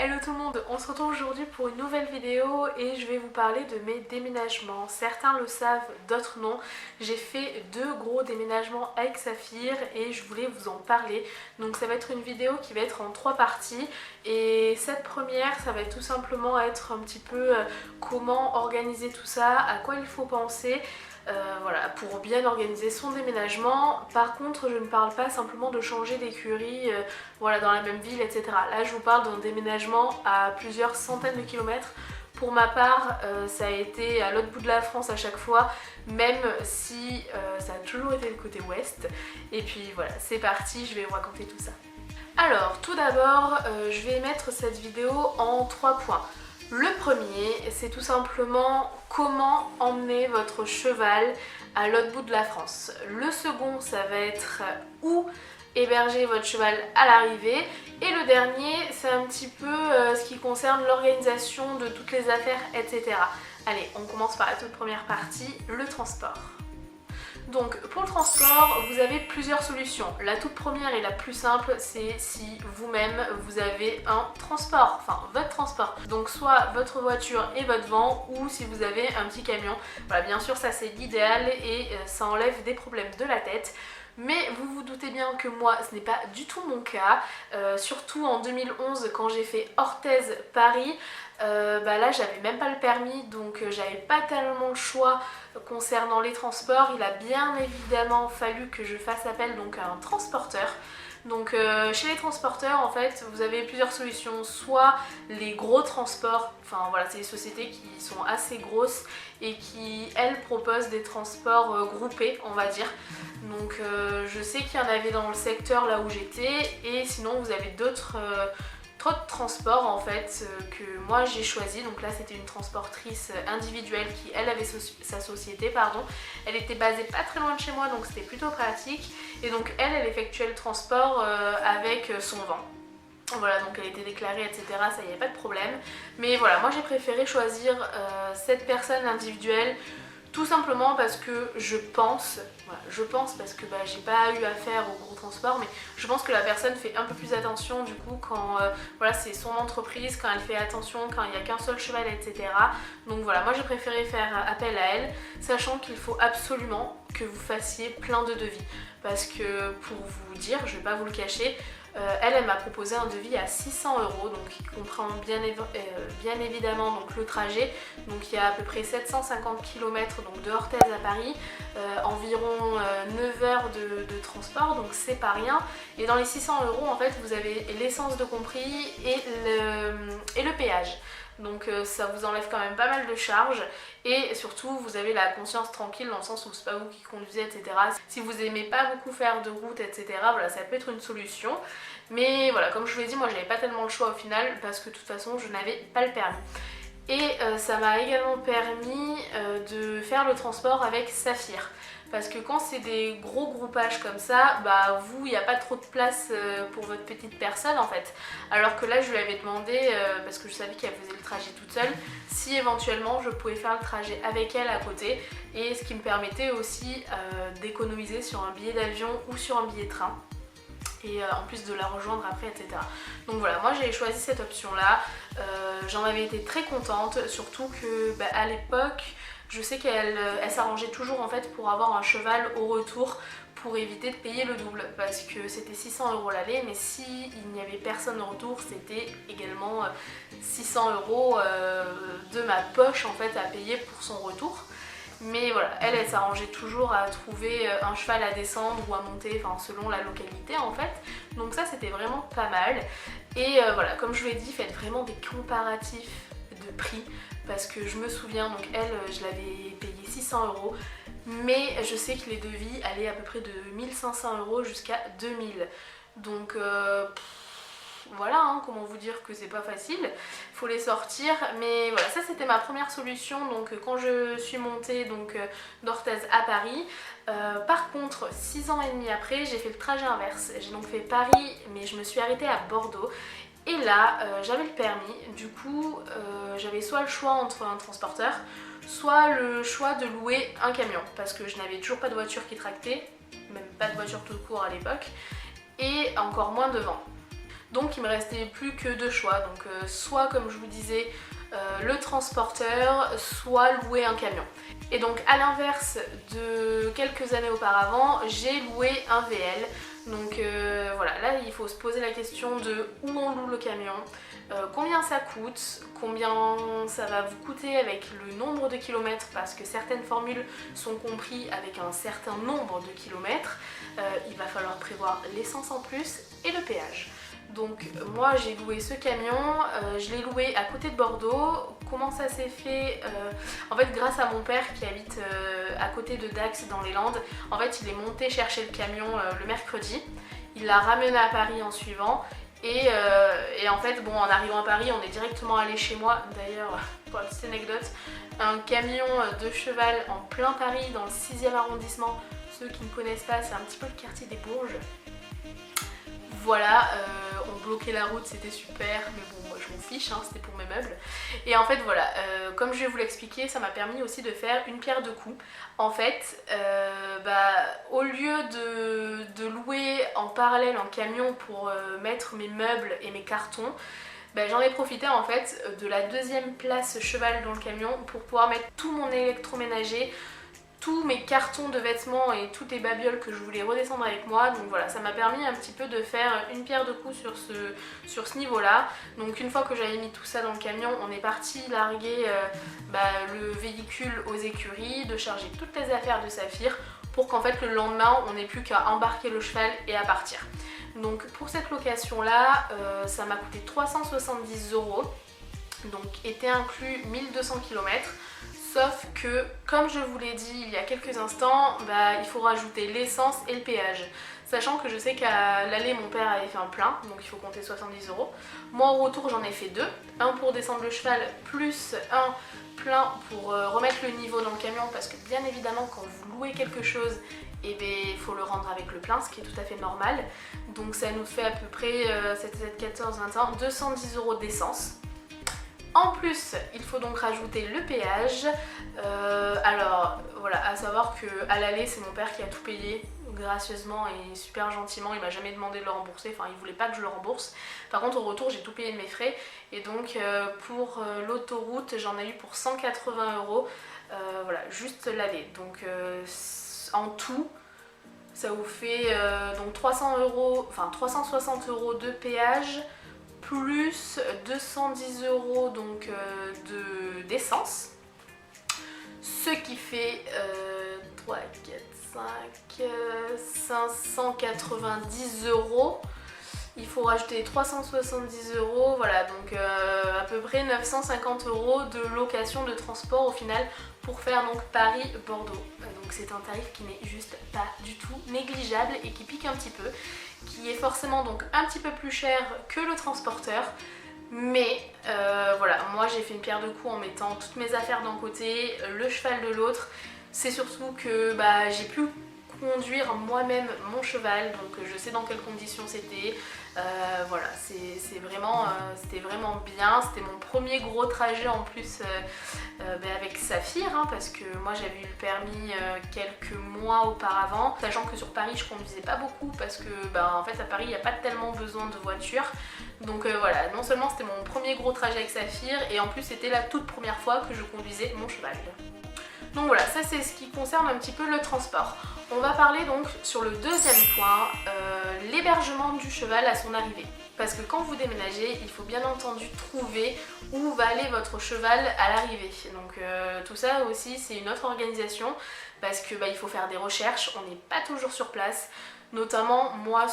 Hello tout le monde, on se retrouve aujourd'hui pour une nouvelle vidéo et je vais vous parler de mes déménagements. Certains le savent, d'autres non. J'ai fait 2 gros déménagements avec Saphir et je voulais vous en parler. Donc ça va être une vidéo qui va être en 3 parties et cette première ça va tout simplement être un petit peu comment organiser tout ça, à quoi il faut penser. Voilà, pour bien organiser son déménagement. Par contre, je ne parle pas simplement de changer d'écurie voilà, dans la même ville, etc. Là, je vous parle d'un déménagement à plusieurs centaines de kilomètres. Pour ma part, ça a été à l'autre bout de la France à chaque fois, même si ça a toujours été le côté ouest. Et puis voilà, c'est parti, je vais vous raconter tout ça. Alors, tout d'abord, je vais mettre cette vidéo en 3 points. Le premier, c'est tout simplement comment emmener votre cheval à l'autre bout de la France. Le second, ça va être où héberger votre cheval à l'arrivée. Et le dernier, c'est un petit peu ce qui concerne l'organisation de toutes les affaires, etc. Allez, on commence par la toute première partie, le transport. Donc pour le transport, vous avez plusieurs solutions. La toute première et la plus simple, c'est si vous-même vous avez un transport, enfin votre transport. Donc soit votre voiture et votre van ou si vous avez un petit camion. Voilà, bien sûr ça c'est l'idéal et ça enlève des problèmes de la tête. Mais vous vous doutez bien que moi ce n'est pas du tout mon cas, surtout en 2011 quand j'ai fait Orthez-Paris, là j'avais même pas le permis donc j'avais pas tellement le choix concernant les transports. Il a bien évidemment fallu que je fasse appel donc à un transporteur. Donc chez les transporteurs en fait vous avez plusieurs solutions, soit les gros transports, enfin voilà c'est des sociétés qui sont assez grosses et qui elles proposent des transports groupés on va dire. Donc je sais qu'il y en avait dans le secteur là où j'étais et sinon vous avez d'autres transports en fait que moi j'ai choisi. Donc là c'était une transportrice individuelle qui elle avait sa société pardon. Elle était basée pas très loin de chez moi donc c'était plutôt pratique et donc elle effectuait le transport avec son van. Voilà, donc elle était déclarée, etc. Ça, il n'y avait pas de problème. Mais voilà, moi j'ai préféré choisir cette personne individuelle tout simplement parce que je pense, voilà, parce que j'ai pas eu affaire au gros transport, mais je pense que la personne fait un peu plus attention du coup quand voilà, c'est son entreprise, quand elle fait attention, quand il n'y a qu'un seul cheval, etc. Donc voilà, moi j'ai préféré faire appel à elle, sachant qu'il faut absolument que vous fassiez plein de devis. Parce que pour vous dire, je vais pas vous le cacher, elle m'a proposé un devis à 600 €, donc qui comprend bien évidemment donc, le trajet. Donc il y a à peu près 750 km donc, de Orthez à Paris, environ 9 heures de transport, donc c'est pas rien. Et dans les 600 € en fait vous avez l'essence de compris et le péage. Donc ça vous enlève quand même pas mal de charges et surtout vous avez la conscience tranquille dans le sens où c'est pas vous qui conduisez, etc. Si vous aimez pas beaucoup faire de route, etc. voilà, ça peut être une solution. Mais voilà, comme je vous l'ai dit, moi j'avais pas tellement le choix au final parce que de toute façon je n'avais pas le permis. Et ça m'a également permis de faire le transport avec Saphir. Parce que quand c'est des gros groupages comme ça, vous, il n'y a pas trop de place pour votre petite personne en fait. Alors que là, je lui avais demandé, parce que je savais qu'elle faisait le trajet toute seule, si éventuellement je pouvais faire le trajet avec elle à côté. Et ce qui me permettait aussi d'économiser sur un billet d'avion ou sur un billet de train. Et en plus de la rejoindre après, etc. Donc voilà, moi j'ai choisi cette option là, j'en avais été très contente, surtout que à l'époque je sais qu'elle s'arrangeait toujours en fait pour avoir un cheval au retour pour éviter de payer le double parce que c'était 600 € l'aller, mais s'il n'y avait personne au retour c'était également 600 € de ma poche en fait à payer pour son retour. Mais voilà, elle s'arrangeait toujours à trouver un cheval à descendre ou à monter, enfin selon la localité en fait. Donc ça c'était vraiment pas mal. Et voilà, comme je vous l'ai dit, faites vraiment des comparatifs de prix. Parce que je me souviens, donc elle, je l'avais payé 600 €. Mais je sais que les devis allaient à peu près de 1500 € jusqu'à 2000. Donc voilà, hein, comment vous dire que c'est pas facile, faut les sortir. Mais voilà, ça c'était ma première solution donc quand je suis montée donc d'Orthez à Paris. Par contre 6 ans et demi après j'ai fait le trajet inverse, j'ai donc fait Paris mais je me suis arrêtée à Bordeaux. Et là j'avais le permis, du coup j'avais soit le choix entre un transporteur, soit le choix de louer un camion parce que je n'avais toujours pas de voiture qui tractait, même pas de voiture tout court à l'époque, et encore moins de vent. Donc il me restait plus que deux choix, donc soit comme je vous disais le transporteur, soit louer un camion. Et donc à l'inverse de quelques années auparavant, j'ai loué un VL. Donc voilà, là il faut se poser la question de où on loue le camion, combien ça coûte, combien ça va vous coûter avec le nombre de kilomètres, parce que certaines formules sont comprises avec un certain nombre de kilomètres. Il va falloir prévoir l'essence en plus et le péage. Donc moi j'ai loué ce camion, je l'ai loué à côté de Bordeaux. Comment ça s'est fait? En fait grâce à mon père qui habite à côté de Dax dans les Landes. En fait il est monté chercher le camion le mercredi, il l'a ramené à Paris en suivant et en fait bon, en arrivant à Paris on est directement allé chez moi. D'ailleurs pour la petite anecdote, un camion de cheval en plein Paris dans le 6e arrondissement. Ceux qui ne connaissent pas, c'est un petit peu le quartier des Bourges. Voilà, on bloquait la route, c'était super, mais bon, moi je m'en fiche, hein, c'était pour mes meubles. Et en fait, voilà, comme je vais vous l'expliquer, ça m'a permis aussi de faire une pierre deux coups. En fait, au lieu de louer en parallèle un camion pour mettre mes meubles et mes cartons, j'en ai profité en fait de la deuxième place cheval dans le camion pour pouvoir mettre tout mon électroménager, tous mes cartons de vêtements et toutes les babioles que je voulais redescendre avec moi. Donc voilà, ça m'a permis un petit peu de faire une pierre deux coups sur ce niveau là. Donc une fois que j'avais mis tout ça dans le camion, on est parti larguer le véhicule aux écuries, de charger toutes les affaires de Saphir pour qu'en fait le lendemain on n'ait plus qu'à embarquer le cheval et à partir. Donc pour cette location là, ça m'a coûté 370 €, donc était inclus 1200 km. Sauf que, comme je vous l'ai dit il y a quelques instants, il faut rajouter l'essence et le péage. Sachant que je sais qu'à l'aller, mon père avait fait un plein, donc il faut compter 70 €. Moi, au retour, j'en ai fait deux. Un pour descendre le cheval, plus un plein pour remettre le niveau dans le camion. Parce que bien évidemment, quand vous louez quelque chose, il faut le rendre avec le plein, ce qui est tout à fait normal. Donc ça nous fait à peu près 7, 14, 21, 210 € d'essence. En plus, il faut donc rajouter le péage. Alors voilà, à savoir qu'à l'aller, c'est mon père qui a tout payé gracieusement et super gentiment. Il m'a jamais demandé de le rembourser, enfin il voulait pas que je le rembourse. Par contre au retour j'ai tout payé de mes frais. Et donc pour l'autoroute j'en ai eu pour 180 €. Voilà, juste l'aller. Donc en tout ça vous fait donc 300 €, enfin 360 € de péage, plus 210 € donc d'essence, ce qui fait 3, 4, 5, 590 €. Il faut rajouter 370 €, voilà, donc à peu près 950 € de location de transport au final pour faire donc Paris-Bordeaux. Donc c'est un tarif qui n'est juste pas du tout négligeable et qui pique un petit peu, qui est forcément donc un petit peu plus cher que le transporteur. Mais voilà, moi j'ai fait une pierre deux coups en mettant toutes mes affaires d'un côté, le cheval de l'autre. C'est surtout que j'ai pu conduire moi-même mon cheval, donc je sais dans quelles conditions c'était. Voilà, c'était vraiment bien. C'était mon premier gros trajet en plus avec Saphir, hein, parce que moi j'avais eu le permis quelques mois auparavant, sachant que sur Paris je conduisais pas beaucoup parce que en fait à Paris il n'y a pas tellement besoin de voiture. Donc voilà, non seulement c'était mon premier gros trajet avec Saphir, et en plus c'était la toute première fois que je conduisais mon cheval. Donc voilà, ça c'est ce qui concerne un petit peu le transport. On va parler donc sur le deuxième point, l'hébergement du cheval à son arrivée. Parce que quand vous déménagez, il faut bien entendu trouver où va aller votre cheval à l'arrivée. Donc tout ça aussi c'est une autre organisation, parce que il faut faire des recherches, on n'est pas toujours sur place. Notamment moi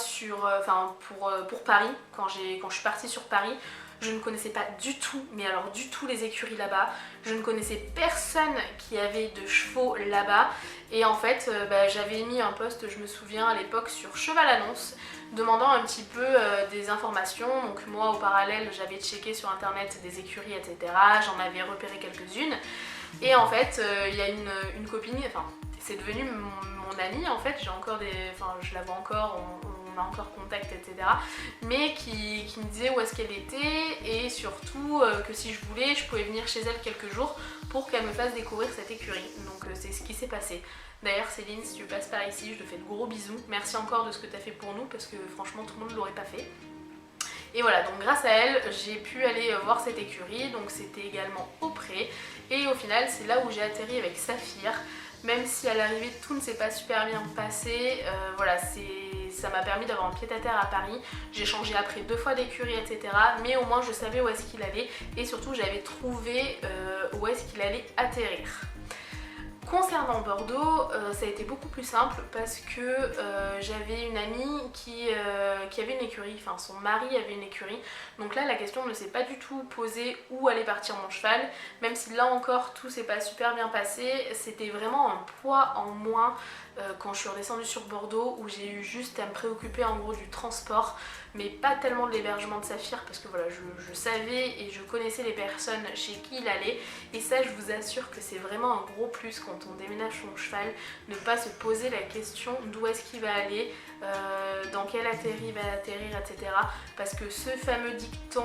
pour Paris, quand je suis partie sur Paris, je ne connaissais pas du tout, mais alors du tout les écuries là-bas. Je ne connaissais personne qui avait de chevaux là-bas. Et en fait, j'avais mis un post, je me souviens à l'époque, sur Cheval Annonce, demandant un petit peu des informations. Donc moi, au parallèle, j'avais checké sur internet des écuries, etc. J'en avais repéré quelques-unes. Et en fait, il y a une copine, enfin, c'est devenu mon amie en fait. Je la vois encore, on a encore contact, etc. Mais qui me disait où est-ce qu'elle était, et surtout que si je voulais, je pouvais venir chez elle quelques jours pour qu'elle me fasse découvrir cette écurie. Donc c'est ce qui s'est passé. D'ailleurs Céline, si tu passes par ici, je te fais de gros bisous. Merci encore de ce que tu as fait pour nous, parce que franchement tout le monde ne l'aurait pas fait. Et voilà, donc grâce à elle, j'ai pu aller voir cette écurie, donc c'était également au Pré. Et au final, c'est là où j'ai atterri avec Saphir. Même si à l'arrivée tout ne s'est pas super bien passé, voilà, ça m'a permis d'avoir un pied-à-terre à Paris. J'ai changé après 2 fois d'écurie, etc. Mais au moins je savais où est-ce qu'il allait et surtout j'avais trouvé où est-ce qu'il allait atterrir. Concernant Bordeaux, ça a été beaucoup plus simple parce que j'avais une amie qui avait une écurie, enfin son mari avait une écurie. Donc là la question ne s'est pas du tout posée où allait partir mon cheval, même si là encore tout s'est pas super bien passé. C'était vraiment un poids en moins quand je suis redescendue sur Bordeaux, où j'ai eu juste à me préoccuper en gros du transport, mais pas tellement de l'hébergement de Saphir parce que voilà, je savais et je connaissais les personnes chez qui il allait, et ça je vous assure que c'est vraiment un gros plus quand on déménage son cheval, ne pas se poser la question d'où est-ce qu'il va aller, dans quel atterri il va atterrir, etc. Parce que ce fameux dicton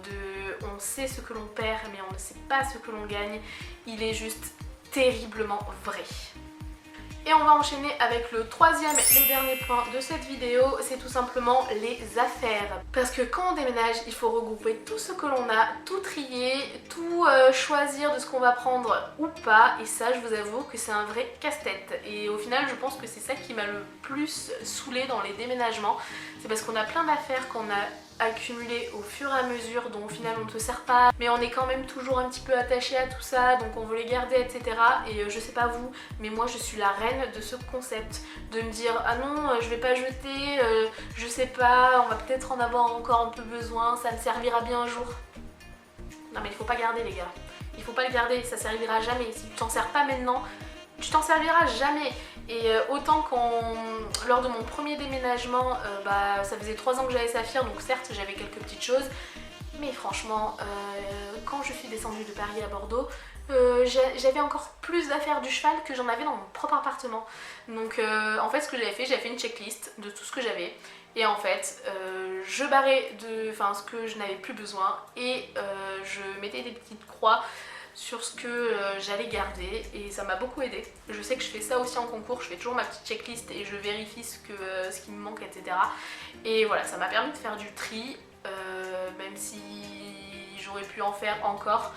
de on sait ce que l'on perd mais on ne sait pas ce que l'on gagne, il est juste terriblement vrai. Et on va enchaîner avec le troisième et dernier point de cette vidéo, c'est tout simplement les affaires. Parce que quand on déménage, il faut regrouper tout ce que l'on a, tout trier, tout choisir de ce qu'on va prendre ou pas. Et ça, je vous avoue que c'est un vrai casse-tête. Et au final, je pense que c'est ça qui m'a le plus saoulée dans les déménagements. C'est parce qu'on a plein d'affaires qu'on a accumulé au fur et à mesure, dont au final on ne se sert pas, mais on est quand même toujours un petit peu attaché à tout ça, donc on veut les garder, etc. Et je sais pas vous, mais moi je suis la reine de ce concept, de me dire ah non je vais pas jeter, je sais pas, on va peut-être en avoir encore un peu besoin, ça me servira bien un jour. Non mais il faut pas garder les gars, il faut pas le garder, ça servira jamais. Si tu t'en sers pas maintenant, tu t'en serviras jamais. Et autant lors de mon premier déménagement, ça faisait 3 ans que j'avais Saphir, donc certes j'avais quelques petites choses, mais franchement quand je suis descendue de Paris à Bordeaux, j'avais encore plus d'affaires du cheval que j'en avais dans mon propre appartement. Donc en fait ce que j'avais fait une checklist de tout ce que j'avais. Et en fait, je barrais ce que je n'avais plus besoin et je mettais des petites croix sur ce que j'allais garder, et ça m'a beaucoup aidé. Je sais que je fais ça aussi en concours, je fais toujours ma petite checklist et je vérifie ce qui me manque, etc. Et voilà, ça m'a permis de faire du tri, même si j'aurais pu en faire encore,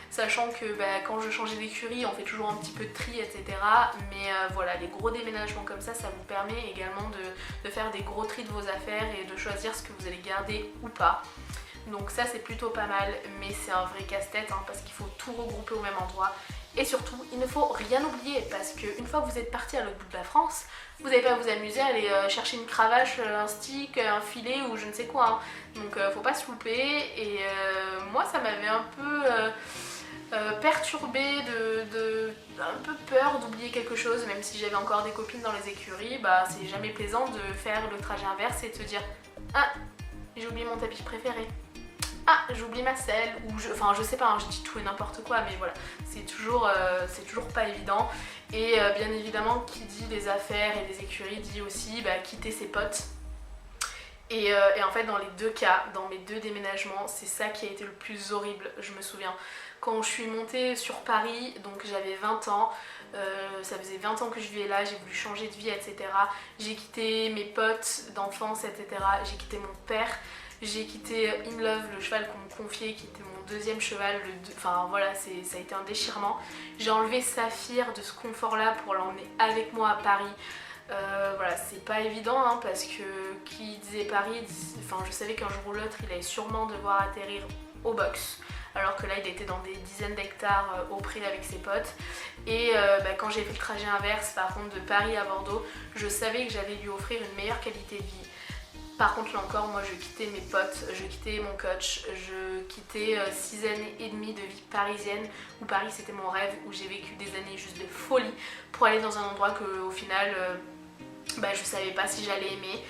sachant que quand je changeais d'écurie, on fait toujours un petit peu de tri, etc. Mais voilà, les gros déménagements comme ça vous permet également de faire des gros tris de vos affaires et de choisir ce que vous allez garder ou pas. Donc ça c'est plutôt pas mal, mais c'est un vrai casse-tête parce qu'il faut tout regrouper au même endroit. Et surtout, il ne faut rien oublier, parce qu'une fois que vous êtes parti à l'autre bout de la France, vous n'allez pas vous amuser à aller chercher une cravache, un stick, un filet ou je ne sais quoi. Donc faut pas se louper. Et moi ça m'avait un peu perturbée, un peu peur d'oublier quelque chose, même si j'avais encore des copines dans les écuries. C'est jamais plaisant de faire le trajet inverse et de se dire ah, j'ai oublié mon tapis préféré. Ah, j'oublie ma selle, ou je sais pas, je dis tout et n'importe quoi, mais voilà, c'est toujours pas évident. Et bien évidemment, qui dit les affaires et les écuries dit aussi quitter ses potes. Et en fait, dans les deux cas, dans mes deux déménagements, c'est ça qui a été le plus horrible, je me souviens. Quand je suis montée sur Paris, donc j'avais 20 ans, ça faisait 20 ans que je vivais là, j'ai voulu changer de vie, etc. J'ai quitté mes potes d'enfance, etc. J'ai quitté mon père. J'ai quitté In Love, le cheval qu'on me confiait, qui était mon deuxième cheval. Enfin voilà, ça a été un déchirement. J'ai enlevé Saphir de ce confort-là pour l'emmener avec moi à Paris. Voilà, c'est pas évident parce que qui disait Paris, je savais qu'un jour ou l'autre il allait sûrement devoir atterrir au box. Alors que là il était dans des dizaines d'hectares au Pré avec ses potes. Et quand j'ai fait le trajet inverse, par contre de Paris à Bordeaux, je savais que j'allais lui offrir une meilleure qualité de vie. Par contre là encore, moi je quittais mes potes, je quittais mon coach, je quittais 6 années et demie de vie parisienne, où Paris c'était mon rêve, où j'ai vécu des années juste de folie pour aller dans un endroit que au final je savais pas si j'allais aimer.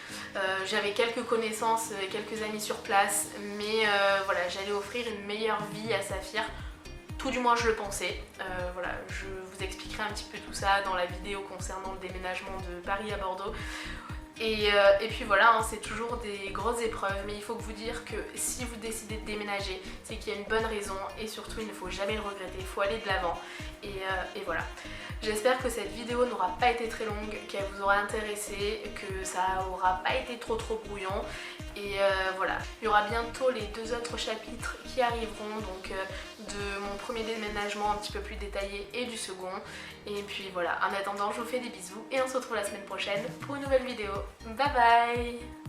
J'avais quelques connaissances, quelques amis sur place, mais voilà, j'allais offrir une meilleure vie à Saphir. Tout du moins je le pensais. Voilà, je vous expliquerai un petit peu tout ça dans la vidéo concernant le déménagement de Paris à Bordeaux. Et puis voilà, hein, c'est toujours des grosses épreuves, mais il faut vous dire que si vous décidez de déménager, c'est qu'il y a une bonne raison et surtout il ne faut jamais le regretter, il faut aller de l'avant et voilà. J'espère que cette vidéo n'aura pas été très longue, qu'elle vous aura intéressé, que ça aura pas été trop brouillon et voilà. Il y aura bientôt les 2 autres chapitres qui arriveront, donc de mon premier déménagement un petit peu plus détaillé et du second. Et puis voilà, en attendant je vous fais des bisous et on se retrouve la semaine prochaine pour une nouvelle vidéo. Bye bye!